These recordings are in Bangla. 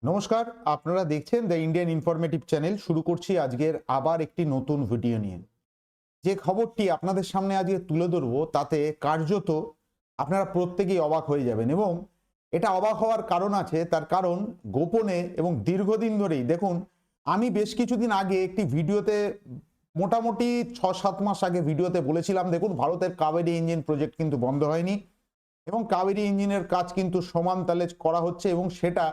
নমস্কার, আপনারা দেখছেন দ্য ইন্ডিয়ান ইনফরমেটিভ চ্যানেল। শুরু করছি আজকের আবার একটি নতুন ভিডিও নিয়ে। যে খবরটি আপনাদের সামনে আজকে তুলে ধরবো তাতে কার্যত আপনারা প্রত্যেকেই অবাক হয়ে যাবেন, এবং এটা অবাক হওয়ার কারণ আছে। তার কারণ গোপনে এবং দীর্ঘদিন ধরেই দেখুন, আমি বেশ কিছুদিন আগে একটি ভিডিওতে মোটামুটি 6-7 মাস আগে ভিডিওতে বলেছিলাম, দেখুন ভারতের কাবেরী ইঞ্জিন প্রজেক্ট কিন্তু বন্ধ হয়নি এবং কাবেরী ইঞ্জিনের কাজ কিন্তু সমান তালে করা হচ্ছে, এবং সেটা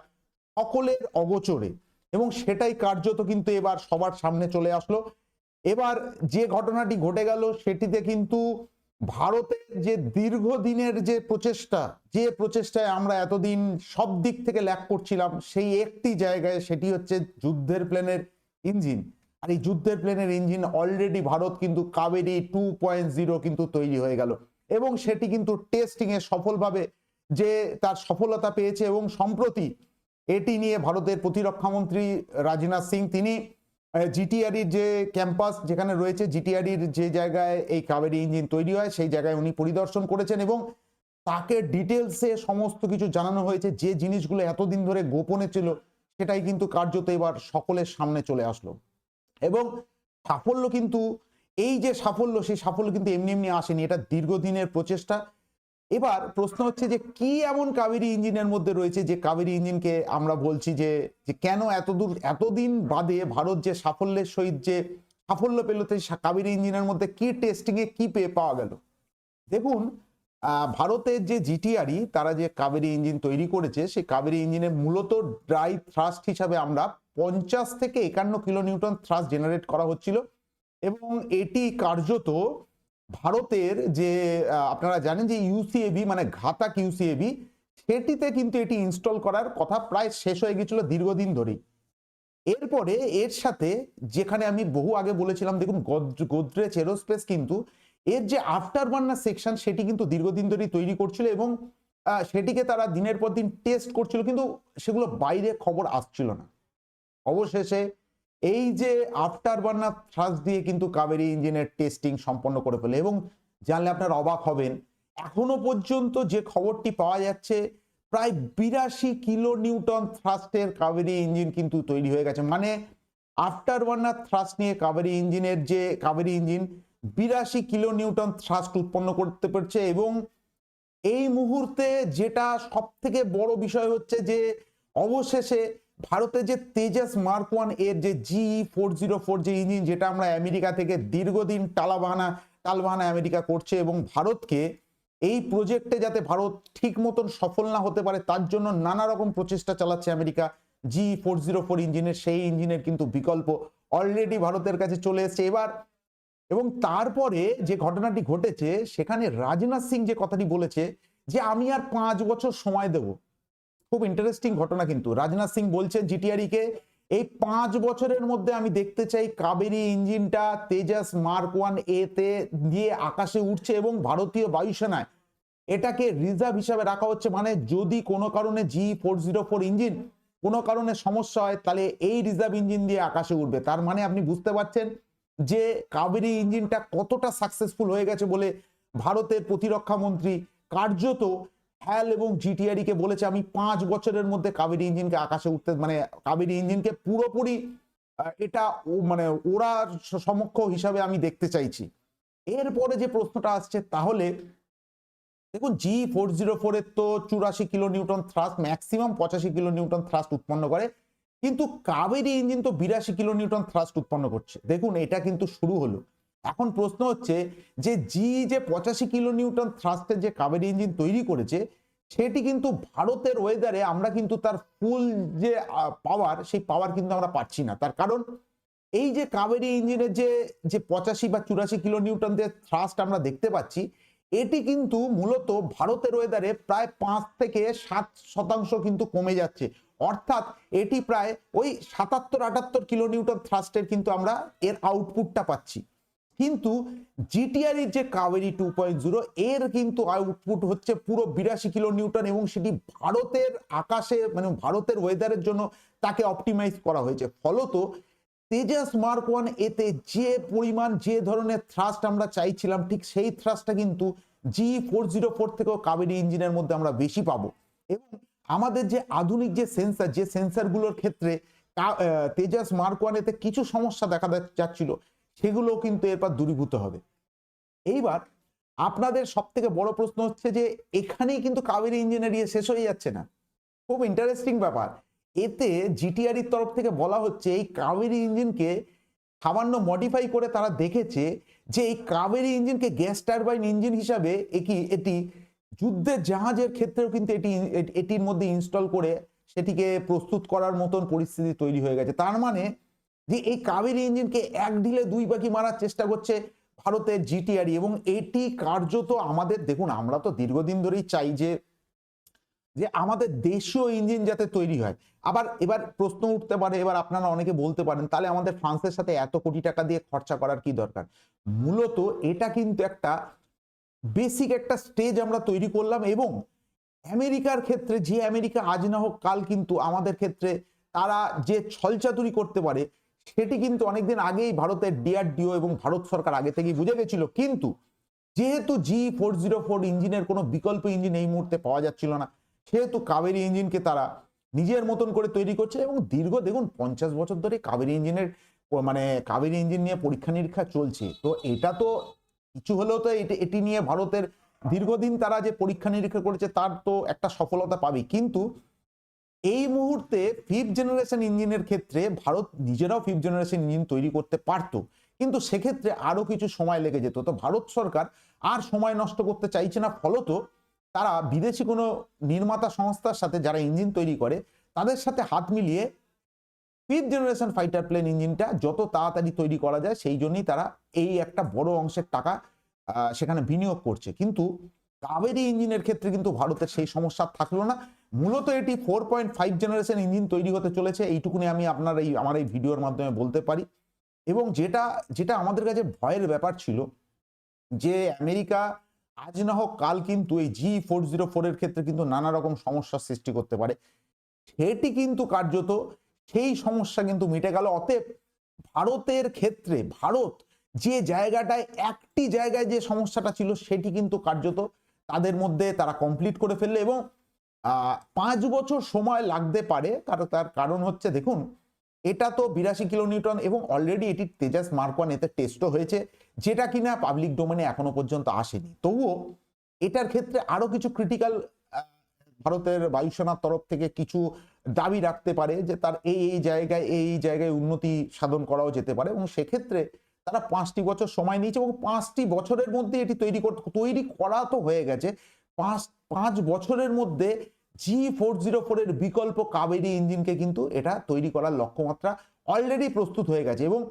সকলের অগোচরে, এবং সেটাই কার্যত কিন্তু এবার সবার সামনে চলে আসলো। এবার যে ঘটনাটি ঘটে গেল সেটিতে কিন্তু ভারতের যে দীর্ঘদিনের যে প্রচেষ্টায় আমরা এতদিন সব দিক থেকে ল্যাগ করছিলাম, সেই একটি জায়গায়, সেটি হচ্ছে যুদ্ধের প্লেনের ইঞ্জিন। আর এই যুদ্ধের প্লেনের ইঞ্জিন অলরেডি ভারত কিন্তু কাবেরী 2.0 কিন্তু তৈরি হয়ে গেল, এবং সেটি কিন্তু টেস্টিং এ সফলভাবে যে তার সফলতা পেয়েছে। এবং সম্প্রতি এটি নিয়ে ভারতের প্রতিরক্ষামন্ত্রী রাজনাথ সিং তিনি জিটিআরির যে ক্যাম্পাস যেখানে রয়েছে, জিটিআরির যে জায়গায় এই কাবেরী ইঞ্জিন তৈরি হয়, সেই জায়গায় উনি পরিদর্শন করেছেন, এবং তাকে ডিটেলসে সমস্ত কিছু জানানো হয়েছে। যে জিনিসগুলো এতদিন ধরে গোপনে ছিল সেটাই কিন্তু কার্যত এবার সকলের সামনে চলে আসলো। এবং সাফল্য কিন্তু, এই যে সাফল্য, সেই সাফল্য কিন্তু এমনি এমনি আসেনি, এটা দীর্ঘদিনের প্রচেষ্টা। এবার প্রশ্ন হচ্ছে যে কি এমন কাবেরী ইঞ্জিনের মধ্যে রয়েছে যে কাবেরী ইঞ্জিনকে আমরা বলছি যে কেন এতদিন বাদে ভারত যে সাফল্যের সহিত যে সাফল্য পেল, কাবেরী ইঞ্জিনের মধ্যে কি টেস্টিং এ কি পেয়ে পাওয়া গেল। দেখুন, ভারতের যে জিটিআরই তারা যে কাবেরী ইঞ্জিন তৈরি করেছে, সেই কাবেরী ইঞ্জিনের মূলত ড্রাই থ্রাস্ট হিসাবে আমরা 50 থেকে 51 কিলো নিউটন থ্রাস্ট জেনারেট করা হচ্ছিল, এবং এটি কার্যত ভারতের যে আপনারা জানেন যে ইউসিএবি মানে ঘাতাক ইউসিএবি, সেটিতে কিন্তু এটি ইনস্টল করার কথা প্রায় শেষ হয়ে গেছিল দীর্ঘদিন ধরেই। এরপরে এর সাথে যেখানে আমি বহু আগে বলেছিলাম, দেখুন গোদরেজ এরোস্পেস কিন্তু এর যে আফটার বার্নার সেকশন সেটি কিন্তু দীর্ঘদিন ধরেই তৈরি করছিল, এবং সেটিকে তারা দিনের পর দিন টেস্ট করছিল, কিন্তু সেগুলো বাইরে খবর আসছিল না। অবশেষে এই যে আফটার বার্নার থ্রাস্ট দিয়ে কিন্তু কাবেরী ইঞ্জিনের টেস্টিং সম্পন্ন করে ফেলে, এবং জানলে আপনার অবাক হবেন, এখনো পর্যন্ত যে খবরটি পাওয়া যাচ্ছে প্রায় 82 কিলো নিউটন থ্রাস্টের কাবেরী ইঞ্জিন কিন্তু তৈরি হয়ে গেছে। মানে আফটার বার্নার থ্রাস্ট নিয়ে কাবেরী ইঞ্জিনের যে Kaveri engine 82 kilo newton thrust উৎপন্ন করতে পারছে। এবং এই মুহূর্তে যেটা সব থেকে বড় বিষয় হচ্ছে যে অবশেষে ভারতের যে তেজাস মার্ক 1 এর যে G404 যে ইঞ্জিন, যেটা আমরা আমেরিকা থেকে দীর্ঘদিন টালবাহানা আমেরিকা করছে, এবং ভারতকে এই প্রজেক্টে যাতে ভারত ঠিক মতন সফল না হতে পারে তার জন্য নানা রকম প্রচেষ্টা চালাচ্ছে আমেরিকা। G404 ইঞ্জিনের, সেই ইঞ্জিনের কিন্তু বিকল্প অলরেডি ভারতের কাছে চলে এসেছে এবার। এবং তারপরে যে ঘটনাটি ঘটেছে সেখানে রাজনাথ সিং যে কথাটি বলেছে যে আমি আর 5 বছর সময় দেব, খুব ইন্টারেস্টিং ঘটনা। কিন্তু রাজনাথ সিং বলছেন জিটিআরই কে, এই 5 বছরের মধ্যে আমি দেখতে চাই কাবেরী ইঞ্জিনটা তেজাস মার্ক 1 এ তে দিয়ে আকাশে উঠছে, এবং ভারতীয় বায়ুসেনায় এটাকে রিজার্ভ হিসাবে রাখা হচ্ছে। মানে যদি কোনো কারণে G404 ইঞ্জিন কোনো কারণে সমস্যা হয়, তাহলে এই রিজার্ভ ইঞ্জিন দিয়ে আকাশে উঠবে। তার মানে আপনি বুঝতে পারছেন যে কাবেরী ইঞ্জিনটা কতটা সাকসেসফুল হয়ে গেছে বলে ভারতের প্রতিরক্ষা মন্ত্রী কার্যত হ্যাল এবং জিটিআরই কে বলেছে আমি 5 বছরের মধ্যে কাবেরী ইঞ্জিনকে আকাশে উঠতে, মানে কাবেরী ইঞ্জিনকে পুরোপুরি এটা মানে ওরা সমক্ষ হিসাবে আমি দেখতে চাইছি। এরপরে যে প্রশ্নটা আসছে, তাহলে দেখুন G404 এর তো 84 kilo newton thrust, maximum 85 kilo newton thrust উৎপন্ন করে, কিন্তু কাবেরী ইঞ্জিন তো 82 কিলো নিউটন থ্রাস্ট উৎপন্ন করছে। দেখুন এটা কিন্তু শুরু হলো। এখন প্রশ্ন হচ্ছে যে যে 85 কিলো নিউটন থ্রাস্টের যে কাবেরী ইঞ্জিন তৈরি করেছে, সেটি কিন্তু ভারতের ওয়েদারে আমরা কিন্তু তার ফুল যে পাওয়ার, সেই পাওয়ার কিন্তু আমরা পাচ্ছি না। তার কারণ এই যে কাবেরী ইঞ্জিনের যে 85 বা 84 কিলো নিউটন যে থ্রাস্ট আমরা দেখতে পাচ্ছি, এটি কিন্তু মূলত ভারতের ওয়েদারে প্রায় 5 থেকে 7% কিন্তু কমে যাচ্ছে। অর্থাৎ এটি প্রায় ওই 77-78 কিলো নিউটন থ্রাস্টের কিন্তু আমরা এর আউটপুটটা পাচ্ছি। কিন্তু জিটিআর এর যে কাবেরী 2.0 এর কিন্তু আউটপুট হচ্ছে পুরো 82 কিলো নিউটন, এবং সেটি ভারতের আকাশে মানে ভারতের ওয়েদারের জন্য তাকে অপটিমাইজ করা হয়েছে। ফলত তেজাস মার্ক 1 এতে যে পরিমাণ যে ধরনের থ্রাস্ট আমরা চাইছিলাম, ঠিক সেই থ্রাস্টটা কিন্তু G404 থেকেও কাবেরী ইঞ্জিনের মধ্যে আমরা বেশি পাবো। এবং আমাদের যে আধুনিক যে সেন্সারগুলোর ক্ষেত্রে তেজাস মার্ক 1 এতে কিছু সমস্যা দেখা যাচ্ছিল, সেগুলো কিন্তু এরপর দূরীভূত হবে। এইবার আপনাদের সব থেকে বড় প্রশ্ন হচ্ছে যে এখানেই কিন্তু কাবেরী ইঞ্জিনের শেষ হয়ে যাচ্ছে না। খুব ইন্টারেস্টিং ব্যাপার, এতে জিটিআর এর তরফ থেকে বলা হচ্ছে এই কাবেরী ইঞ্জিনকে সামান্য মডিফাই করে তারা দেখেছে যে এই কাবেরী ইঞ্জিনকে গ্যাস টারবাইন ইঞ্জিন হিসাবে এটি যুদ্ধের জাহাজের ক্ষেত্রেও কিন্তু এটির মধ্যে ইনস্টল করে সেটিকে প্রস্তুত করার মতন পরিস্থিতি তৈরি হয়ে গেছে। তার মানে যে এই কাবেরী ইঞ্জিনকে এক ঢিলে দুই পাখি মারার চেষ্টা করছে ভারতের জিটিআরই, এবং এটি কার্যত আমাদের, দেখুন আমরা তো দীর্ঘদিন ধরেই চাই যে আমাদের দেশীয় ইঞ্জিন যাতে তৈরি হয়। এবার প্রশ্ন উঠতে পারে, এবার আপনারা অনেকে বলতে পারেন তাহলে আমাদের ফ্রান্সের সাথে এত কোটি টাকা দিয়ে খরচা করার কি দরকার। মূলত এটা কিন্তু একটা বেসিক একটা স্টেজ আমরা তৈরি করলাম, এবং আমেরিকার ক্ষেত্রে যে আমেরিকা আজ না হোক কাল কিন্তু আমাদের ক্ষেত্রে তারা যে ছলচাতুরি করতে পারে সেটি কিন্তু অনেকদিন আগেই ভারতের ডিআরডিও এবং ভারত সরকার আগে থেকেই বুঝে গেছিল। কিন্তু যেহেতু G404 ইঞ্জিনের কোনো বিকল্প ইঞ্জিন এই মুহূর্তে পাওয়া যাচ্ছিল না, সেহেতু কাবেরী ইঞ্জিনকে তারা নিজের মতন করে তৈরি করছে, এবং দীর্ঘ দেখুন 50 বছর ধরে কাবেরী ইঞ্জিন নিয়ে পরীক্ষা নিরীক্ষা চলছে। তো এটা তো কিছু হলেও তো এটি নিয়ে ভারতের দীর্ঘদিন তারা যে পরীক্ষা নিরীক্ষা করেছে তার তো একটা সফলতা পাবে। কিন্তু এই মুহূর্তে 5th জেনারেশন ইঞ্জিনের ক্ষেত্রে ভারত নিজেরাও 5th জেনারেশন ইঞ্জিন তৈরি করতে পারত, কিন্তু সেক্ষেত্রে আরো কিছু সময় লেগে যেত। তো ভারত সরকার আর সময় নষ্ট করতে চাইছে না, ফলত তারা বিদেশি কোনো নির্মাতা সংস্থার সাথে যারা ইঞ্জিন তৈরি করে তাদের সাথে হাত মিলিয়ে 5th জেনারেশন ফাইটার প্লেন ইঞ্জিনটা যত তাড়াতাড়ি তৈরি করা যায় সেই জন্যই তারা এই একটা বড় অংশের টাকা সেখানে বিনিয়োগ করছে। কিন্তু কাবেরী ইঞ্জিনের ক্ষেত্রে কিন্তু ভারতের সেই সমস্যা থাকলো না। মূলত এটি 4.5 জেনারেশন ইঞ্জিন তৈরি হতে চলেছে, এইটুকুনি আমি আমার এই ভিডিওর মাধ্যমে বলতে পারি। এবং যেটা আমাদের কাছে ভয়ের ব্যাপার ছিল যে আমেরিকা আজ না হোক কাল কিন্তু এই G404 এর ক্ষেত্রে কিন্তু নানা রকম সমস্যার সৃষ্টি করতে পারে, সেটি কিন্তু কার্যত সেই সমস্যা কিন্তু মিটে গেল। অতএব ভারতের ক্ষেত্রে ভারত যে জায়গাটায় একটি জায়গায় যে সমস্যাটা ছিল সেটি কিন্তু কার্যত তাদের মধ্যে তারা কমপ্লিট করে ফেললে, এবং 5 বছর সময় লাগতে পারে। তার কারণ হচ্ছে দেখুন এটা তো 82 কিলোনিউটন, এবং অলরেডি এটি তেজাস মার্ক 1 এতে টেস্টও হয়েছে, যেটা কিনা পাবলিক ডোমেনে এখনো পর্যন্ত আসেনি। তবুও এটার ক্ষেত্রে আরো কিছু ক্রিটিক্যাল ভারতের বায়ুসেনার তরফ থেকে কিছু দাবি রাখতে পারে যে তার এই জায়গায় উন্নতি সাধন করাও যেতে পারে, এবং সেক্ষেত্রে তারা 5টি বছর সময় নিয়েছে, এবং 5টি বছরের মধ্যে এটি তৈরি করা তো হয়ে গেছে। 5 বছরের মধ্যে G404 এর বিকল্প কাবেরী ইঞ্জিনকে কিন্তু এটা তৈরি করার লক্ষ্যমাত্রা অলরেডি প্রস্তুত হয়ে গেছে। এবং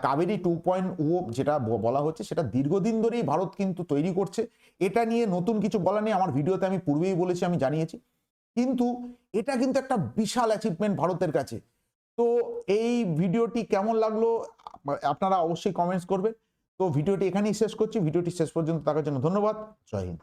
কাবেরী 2.0 যেটা বলা হচ্ছে সেটা দীর্ঘদিন ধরেই ভারত কিন্তু তৈরি করছে। এটা নিয়ে নতুন কিছু বলা নেই, আমার ভিডিওতে আমি পূর্বেই বলেছি, আমি জানিয়েছি। কিন্তু এটা কিন্তু একটা বিশাল অ্যাচিভমেন্ট ভারতের কাছে। তো এই ভিডিওটি কেমন লাগলো আপনারা অবশ্যই কমেন্টস করবেন। তো ভিডিওটি এখানেই শেষ করছি। ভিডিওটি শেষ পর্যন্ত থাকার জন্য ধন্যবাদ। জয় হিন্দ।